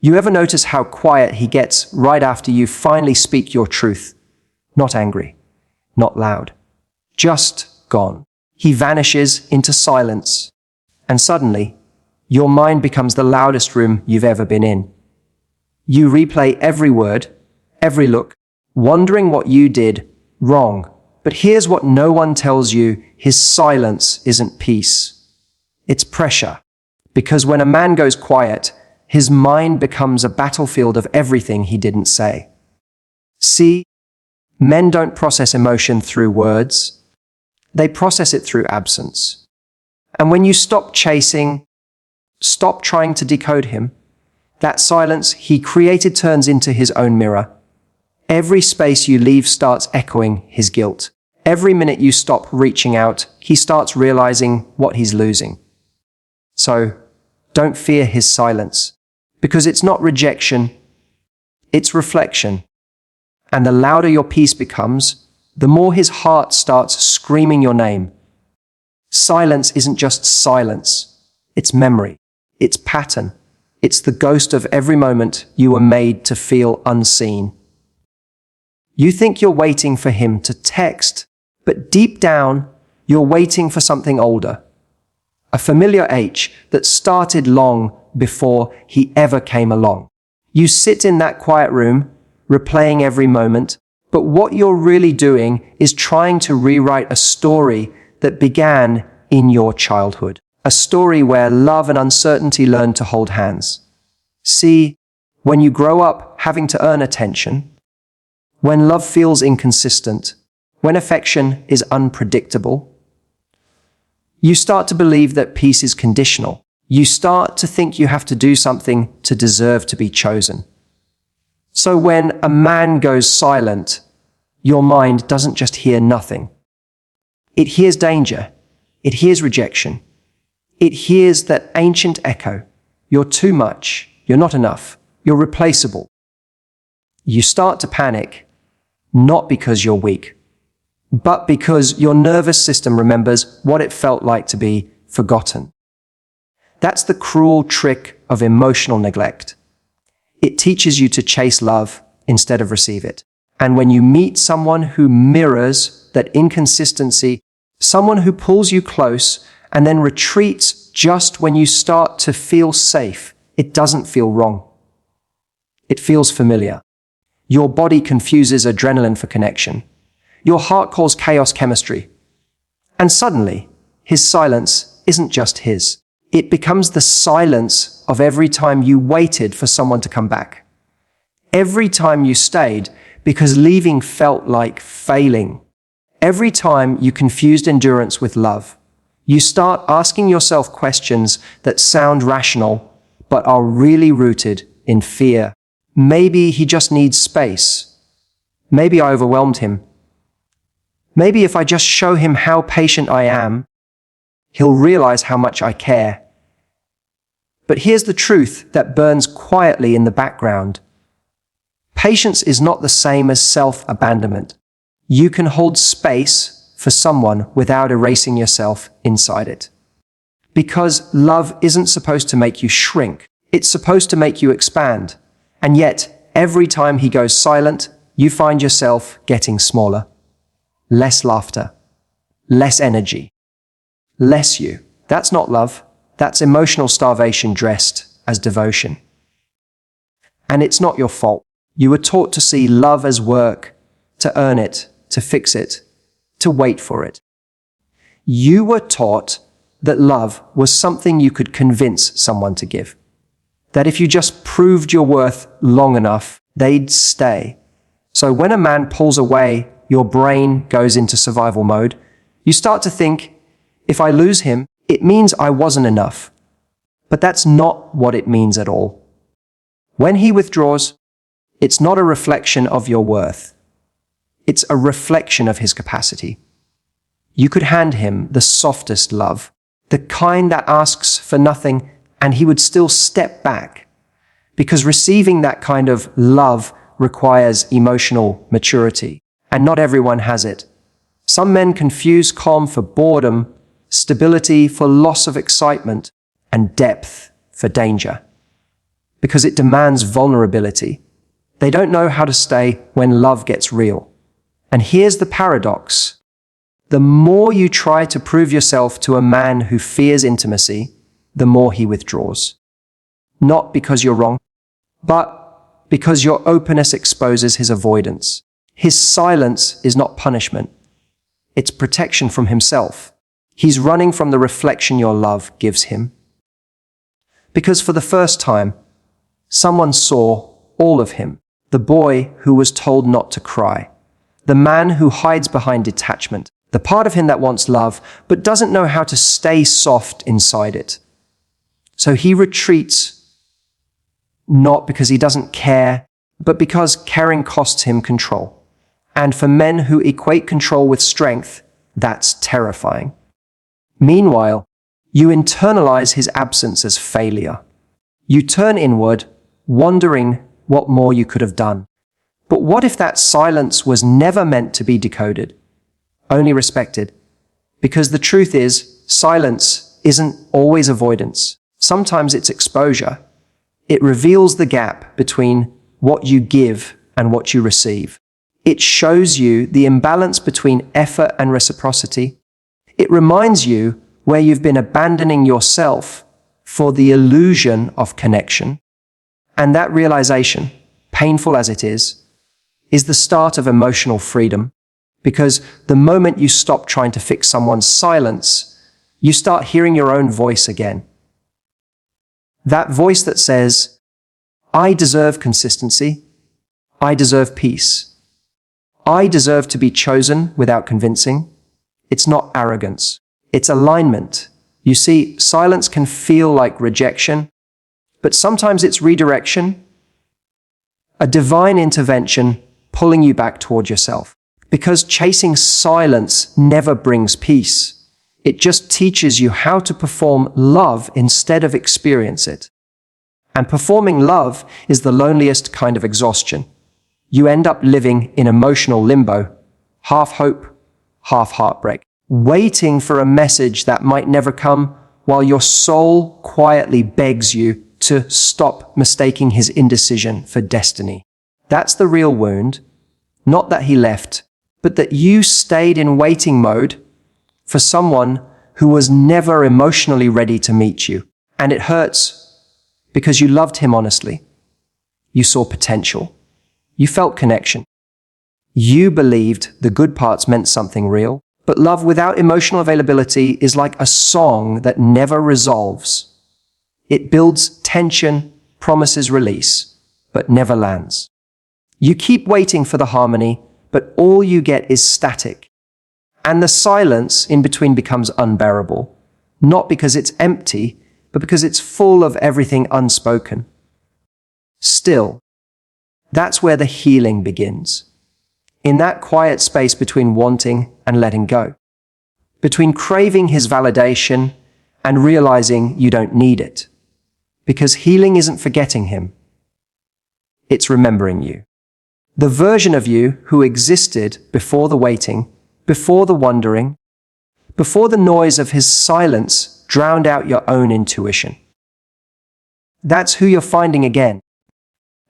You ever notice how quiet he gets right after you finally speak your truth? Not angry, not loud, just gone. He vanishes into silence, and suddenly, your mind becomes the loudest room you've ever been in. You replay every word, every look, wondering what you did wrong. But here's what no one tells you: his silence isn't peace. It's pressure. Because when a man goes quiet, his mind becomes a battlefield of everything he didn't say. See, men don't process emotion through words. They process it through absence. And when you stop chasing, stop trying to decode him, that silence he created turns into his own mirror. Every space you leave starts echoing his guilt. Every minute you stop reaching out, he starts realizing what he's losing. So, don't fear his silence, because it's not rejection, it's reflection. And the louder your peace becomes, the more his heart starts screaming your name. Silence isn't just silence, it's memory, it's pattern, it's the ghost of every moment you were made to feel unseen. You think you're waiting for him to text, but deep down, you're waiting for something older. A familiar H that started long before he ever came along. You sit in that quiet room, replaying every moment, but what you're really doing is trying to rewrite a story that began in your childhood. A story where love and uncertainty learn to hold hands. See, when you grow up having to earn attention, when love feels inconsistent, when affection is unpredictable, you start to believe that peace is conditional. You start to think you have to do something to deserve to be chosen. So when a man goes silent, your mind doesn't just hear nothing. It hears danger. It hears rejection. It hears that ancient echo. You're too much. You're not enough. You're replaceable. You start to panic, not because you're weak, but because your nervous system remembers what it felt like to be forgotten. That's the cruel trick of emotional neglect. It teaches you to chase love instead of receive it. And when you meet someone who mirrors that inconsistency, someone who pulls you close and then retreats just when you start to feel safe, it doesn't feel wrong. It feels familiar. Your body confuses adrenaline for connection. Your heart calls chaos chemistry. And suddenly, his silence isn't just his. It becomes the silence of every time you waited for someone to come back. Every time you stayed because leaving felt like failing. Every time you confused endurance with love. You start asking yourself questions that sound rational, but are really rooted in fear. Maybe he just needs space. Maybe I overwhelmed him. Maybe if I just show him how patient I am, he'll realize how much I care. But here's the truth that burns quietly in the background. Patience is not the same as self-abandonment. You can hold space for someone without erasing yourself inside it. Because love isn't supposed to make you shrink. It's supposed to make you expand. And yet, every time he goes silent, you find yourself getting smaller. Less laughter. Less energy. Less you. That's not love. That's emotional starvation dressed as devotion. And it's not your fault. You were taught to see love as work, to earn it, to fix it, to wait for it. You were taught that love was something you could convince someone to give. That if you just proved your worth long enough, they'd stay. So when a man pulls away, your brain goes into survival mode. You start to think, if I lose him, it means I wasn't enough. But that's not what it means at all. When he withdraws, it's not a reflection of your worth. It's a reflection of his capacity. You could hand him the softest love, the kind that asks for nothing, and he would still step back. Because receiving that kind of love requires emotional maturity, and not everyone has it. Some men confuse calm for boredom, stability for loss of excitement, and depth for danger. because it demands vulnerability. They don't know how to stay when love gets real. And here's the paradox. The more you try to prove yourself to a man who fears intimacy, the more he withdraws. Not because you're wrong, but because your openness exposes his avoidance. His silence is not punishment. It's protection from himself. He's running from the reflection your love gives him. Because for the first time, someone saw all of him. The boy who was told not to cry. The man who hides behind detachment. The part of him that wants love, but doesn't know how to stay soft inside it. So he retreats, not because he doesn't care, but because caring costs him control. And for men who equate control with strength, that's terrifying. Meanwhile, you internalize his absence as failure. You turn inward, wondering what more you could have done. But what if that silence was never meant to be decoded, only respected? Because the truth is, silence isn't always avoidance. Sometimes it's exposure. It reveals the gap between what you give and what you receive. It shows you the imbalance between effort and reciprocity. It reminds you where you've been abandoning yourself for the illusion of connection. And that realization, painful as it is the start of emotional freedom. Because the moment you stop trying to fix someone's silence, you start hearing your own voice again. That voice that says, I deserve consistency. I deserve peace. I deserve to be chosen without convincing. It's not arrogance. It's alignment. You see, silence can feel like rejection, but sometimes it's redirection, a divine intervention pulling you back toward yourself. Because chasing silence never brings peace. It just teaches you how to perform love instead of experience it. And performing love is the loneliest kind of exhaustion. You end up living in emotional limbo, half hope, half heartbreak, waiting for a message that might never come, while your soul quietly begs you to stop mistaking his indecision for destiny. That's the real wound. Not that he left, but that you stayed in waiting mode for someone who was never emotionally ready to meet you. And it hurts because you loved him honestly. You saw potential. You felt connection. You believed the good parts meant something real. But love without emotional availability is like a song that never resolves. It builds tension, promises release, but never lands. You keep waiting for the harmony, but all you get is static. And the silence in between becomes unbearable, not because it's empty, but because it's full of everything unspoken. Still, that's where the healing begins. In that quiet space between wanting and letting go. Between craving his validation and realizing you don't need it. Because healing isn't forgetting him. It's remembering you. The version of you who existed before the waiting, before the wondering, before the noise of his silence drowned out your own intuition. That's who you're finding again.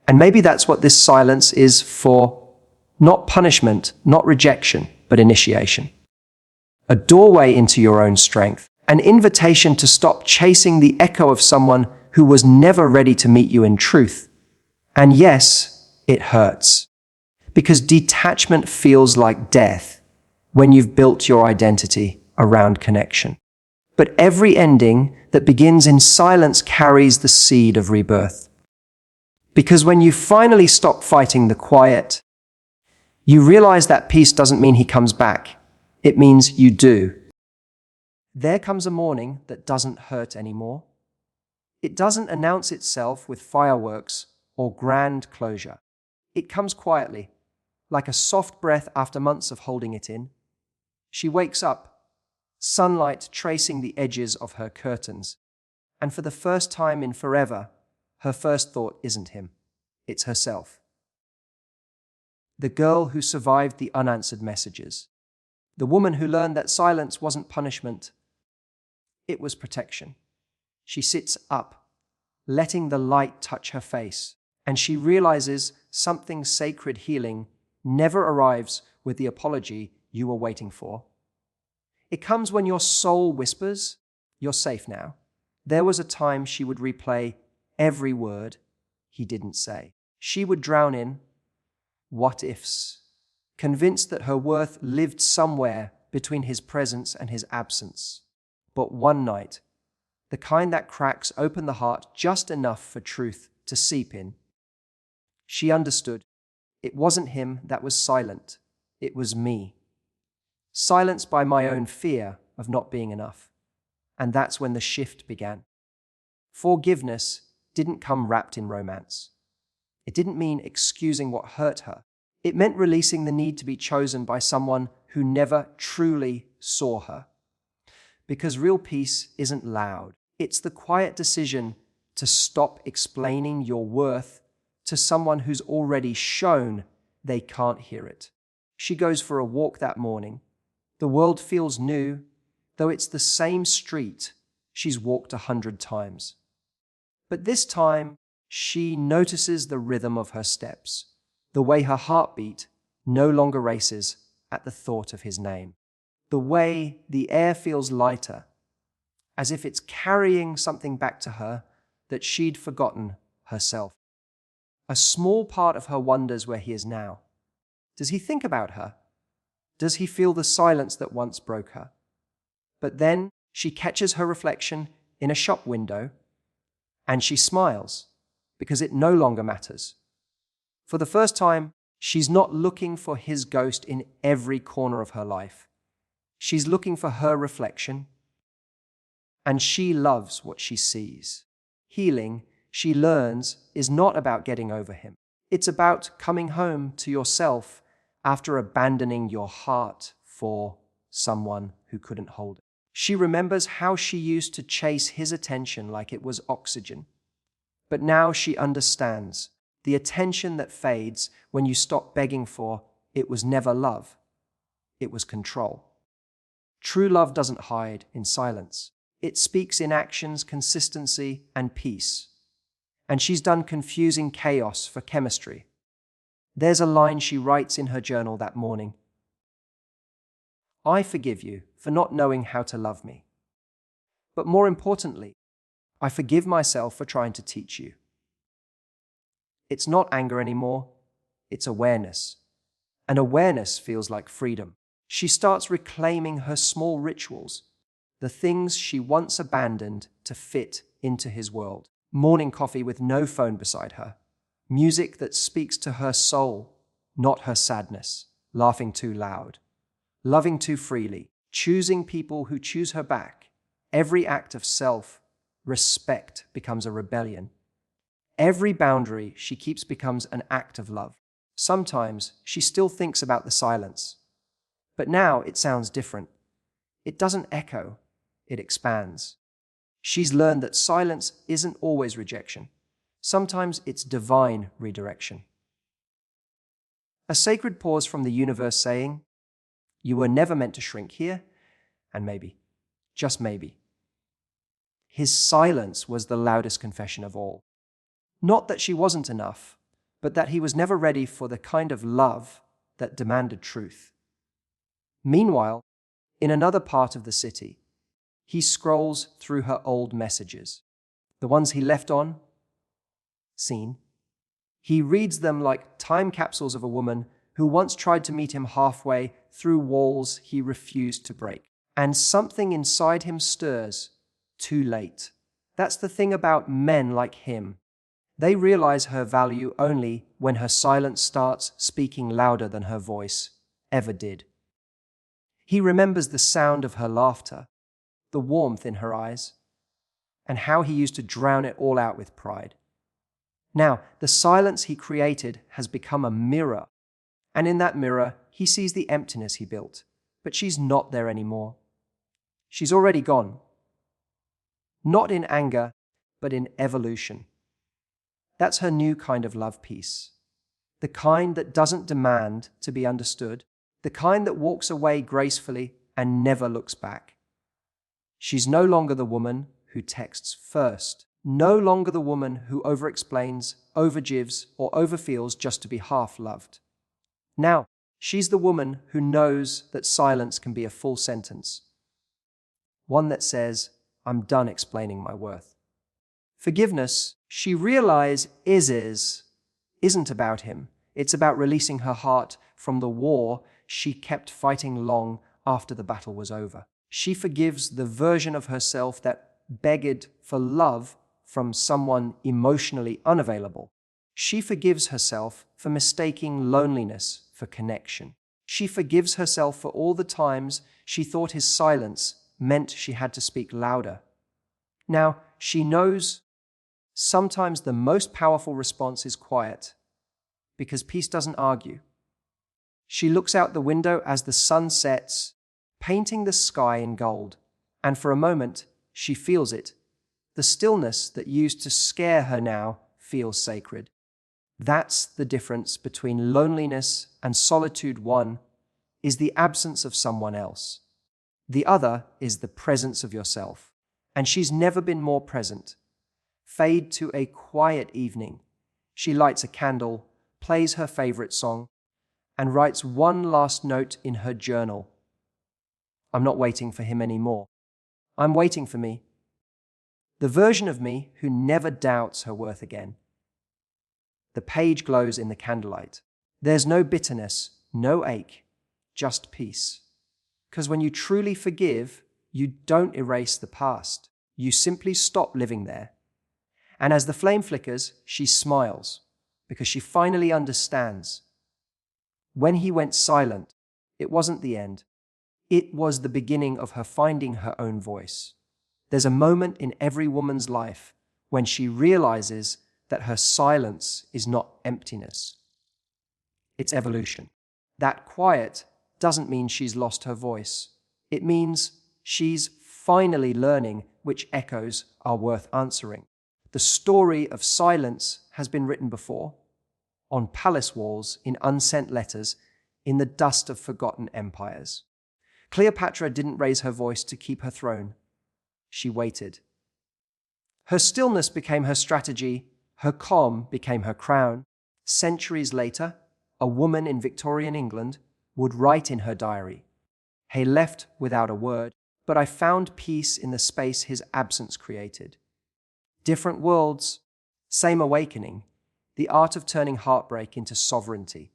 And maybe that's what this silence is for. Not punishment, not rejection, but initiation. A doorway into your own strength. An invitation to stop chasing the echo of someone who was never ready to meet you in truth. And yes, it hurts. Because detachment feels like death when you've built your identity around connection. But every ending that begins in silence carries the seed of rebirth. Because when you finally stop fighting the quiet, you realize that peace doesn't mean he comes back. It means you do. There comes a morning that doesn't hurt anymore. It doesn't announce itself with fireworks or grand closure. It comes quietly, like a soft breath after months of holding it in. She wakes up, sunlight tracing the edges of her curtains. And for the first time in forever, her first thought isn't him. It's herself. The girl who survived the unanswered messages. The woman who learned that silence wasn't punishment. It was protection. She sits up, letting the light touch her face, and she realizes something sacred healing never arrives with the apology you were waiting for. It comes when your soul whispers, "You're safe now." There was a time she would replay every word he didn't say. She would drown in what ifs, convinced that her worth lived somewhere between his presence and his absence. But one night, the kind that cracks open the heart just enough for truth to seep in, she understood it wasn't him that was silent, it was me. Silenced by my own fear of not being enough. And that's when the shift began. Forgiveness didn't come wrapped in romance. It didn't mean excusing what hurt her. It meant releasing the need to be chosen by someone who never truly saw her. Because real peace isn't loud. It's the quiet decision to stop explaining your worth to someone who's already shown they can't hear it. She goes for a walk that morning. The world feels new, though it's the same street she's walked 100 times. But this time, she notices the rhythm of her steps, the way her heartbeat no longer races at the thought of his name, the way the air feels lighter, as if it's carrying something back to her that she'd forgotten herself. A small part of her wonders where he is now. Does he think about her? Does he feel the silence that once broke her? But then she catches her reflection in a shop window, and she smiles, because it no longer matters. For the first time, she's not looking for his ghost in every corner of her life. She's looking for her reflection, and she loves what she sees. Healing, she learns, is not about getting over him. It's about coming home to yourself after abandoning your heart for someone who couldn't hold it. She remembers how she used to chase his attention like it was oxygen. But now she understands the attention that fades when you stop begging for it was never love. It was control. True love doesn't hide in silence. It speaks in actions, consistency, and peace. And she's done confusing chaos for chemistry. There's a line she writes in her journal that morning. "I forgive you for not knowing how to love me. But more importantly, I forgive myself for trying to teach you." It's not anger anymore, it's awareness. And awareness feels like freedom. She starts reclaiming her small rituals, the things she once abandoned to fit into his world. Morning coffee with no phone beside her. Music that speaks to her soul, not her sadness. Laughing too loud. Loving too freely. Choosing people who choose her back. Every act of self-respect becomes a rebellion. Every boundary she keeps becomes an act of love. Sometimes she still thinks about the silence. But now it sounds different. It doesn't echo, it expands. She's learned that silence isn't always rejection. Sometimes it's divine redirection. A sacred pause from the universe saying, "You were never meant to shrink here," and maybe, just maybe. His silence was the loudest confession of all. Not that she wasn't enough, but that he was never ready for the kind of love that demanded truth. Meanwhile, in another part of the city, he scrolls through her old messages. The ones he left on, seen. He reads them like time capsules of a woman who once tried to meet him halfway through walls he refused to break. And something inside him stirs, too late. That's the thing about men like him. They realize her value only when her silence starts speaking louder than her voice ever did. He remembers the sound of her laughter, the warmth in her eyes, and how he used to drown it all out with pride. Now, the silence he created has become a mirror, and in that mirror, he sees the emptiness he built, but she's not there anymore. She's already gone. Not in anger, but in evolution. That's her new kind of love peace. The kind that doesn't demand to be understood, the kind that walks away gracefully and never looks back. She's no longer the woman who texts first, No longer the woman who overexplains, overgives, or overfeels just to be half loved. Now, she's the woman who knows that silence can be a full sentence. One that says, I'm done explaining my worth. Forgiveness, she realizes, isn't about him. It's about releasing her heart from the war she kept fighting long after the battle was over. She forgives the version of herself that begged for love from someone emotionally unavailable. She forgives herself for mistaking loneliness for connection. She forgives herself for all the times she thought his silence meant she had to speak louder. Now, she knows sometimes the most powerful response is quiet, because peace doesn't argue. She looks out the window as the sun sets, painting the sky in gold, and for a moment, she feels it. The stillness that used to scare her now feels sacred. That's the difference between loneliness and solitude. One is the absence of someone else. The other is the presence of yourself. And she's never been more present. Fade to a quiet evening. She lights a candle, plays her favorite song, and writes one last note in her journal. I'm not waiting for him anymore. I'm waiting for me. The version of me who never doubts her worth again. The page glows in the candlelight. There's no bitterness, no ache, just peace. Because when you truly forgive, you don't erase the past. You simply stop living there. And as the flame flickers, she smiles, because she finally understands. When he went silent, it wasn't the end. It was the beginning of her finding her own voice. There's a moment in every woman's life when she realizes that her silence is not emptiness. It's evolution. That quiet doesn't mean she's lost her voice. It means she's finally learning which echoes are worth answering. The story of silence has been written before, on palace walls, in unsent letters, in the dust of forgotten empires. Cleopatra didn't raise her voice to keep her throne. She waited. Her stillness became her strategy. Her calm became her crown. Centuries later, a woman in Victorian England would write in her diary, "He left without a word, but I found peace in the space his absence created." Different worlds, same awakening, the art of turning heartbreak into sovereignty.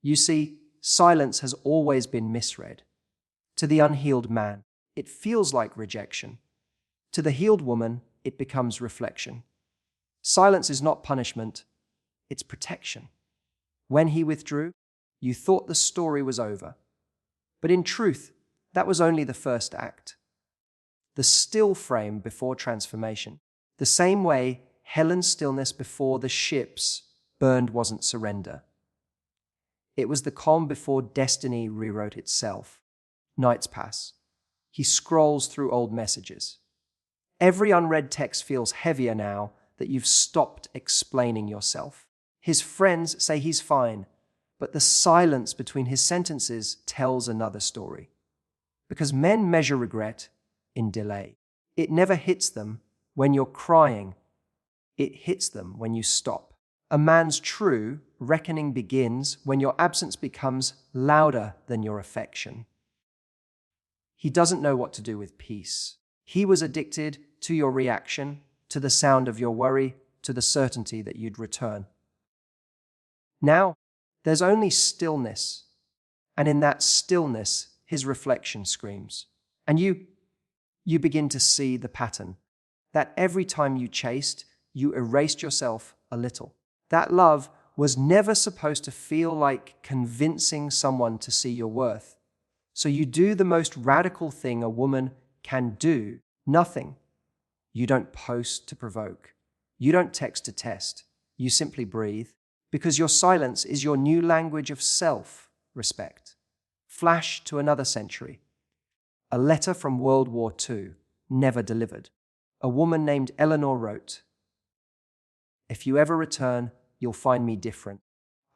You see, silence has always been misread. To the unhealed man, it feels like rejection. To the healed woman, it becomes reflection. Silence is not punishment, it's protection. When he withdrew, you thought the story was over. But in truth, that was only the first act. The still frame before transformation. The same way Helen's stillness before the ships burned wasn't surrender. It was the calm before destiny rewrote itself. Nights pass. He scrolls through old messages. Every unread text feels heavier now that you've stopped explaining yourself. His friends say he's fine, but the silence between his sentences tells another story. Because men measure regret in delay. It never hits them when you're crying. It hits them when you stop. A man's true reckoning begins when your absence becomes louder than your affection. He doesn't know what to do with peace. He was addicted to your reaction, to the sound of your worry, to the certainty that you'd return. Now, there's only stillness, and in that stillness, his reflection screams. And you begin to see the pattern, that every time you chased, you erased yourself a little. That love was never supposed to feel like convincing someone to see your worth. So you do the most radical thing a woman can do, nothing. You don't post to provoke. You don't text to test. You simply breathe, because your silence is your new language of self-respect. Flash to another century. A letter from World War II, never delivered. A woman named Eleanor wrote, "If you ever return, you'll find me different.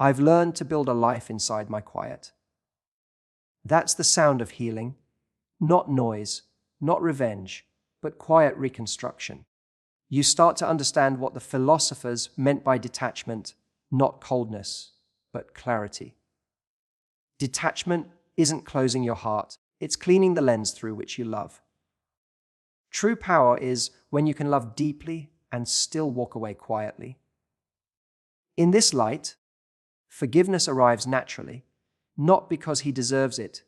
I've learned to build a life inside my quiet." That's the sound of healing. Not noise, not revenge, but quiet reconstruction. You start to understand what the philosophers meant by detachment, not coldness, but clarity. Detachment isn't closing your heart, it's cleaning the lens through which you love. True power is when you can love deeply and still walk away quietly. In this light, forgiveness arrives naturally, not because he deserves it,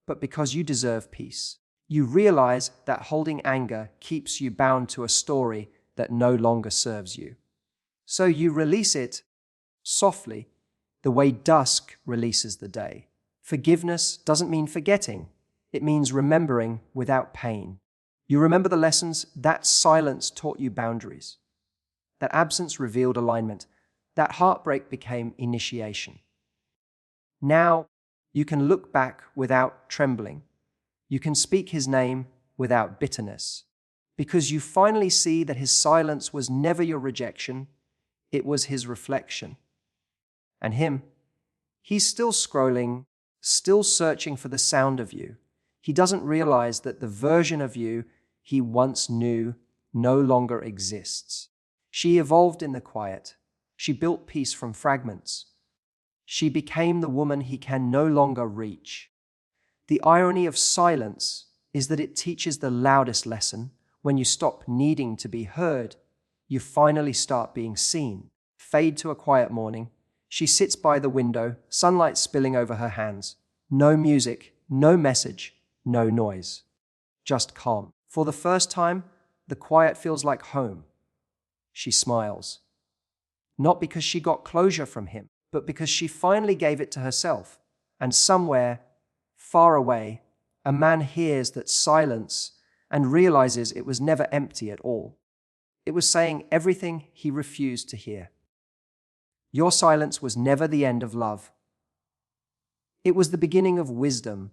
but because you deserve peace. You realize that holding anger keeps you bound to a story that no longer serves you. So you release it softly, the way dusk releases the day. Forgiveness doesn't mean forgetting. It means remembering without pain. You remember the lessons that silence taught you boundaries. That absence revealed alignment. That heartbreak became initiation. Now you can look back without trembling. You can speak his name without bitterness. Because you finally see that his silence was never your rejection, it was his reflection. And him, he's still scrolling, still searching for the sound of you. He doesn't realize that the version of you he once knew no longer exists. She evolved in the quiet. She built peace from fragments. She became the woman he can no longer reach. The irony of silence is that it teaches the loudest lesson. When you stop needing to be heard, you finally start being seen. Fade to a quiet morning. She sits by the window, sunlight spilling over her hands. No music, no message, no noise. Just calm. For the first time, the quiet feels like home. She smiles. Not because she got closure from him, but because she finally gave it to herself. And somewhere, far away, a man hears that silence and realizes it was never empty at all. It was saying everything he refused to hear. Your silence was never the end of love. It was the beginning of wisdom,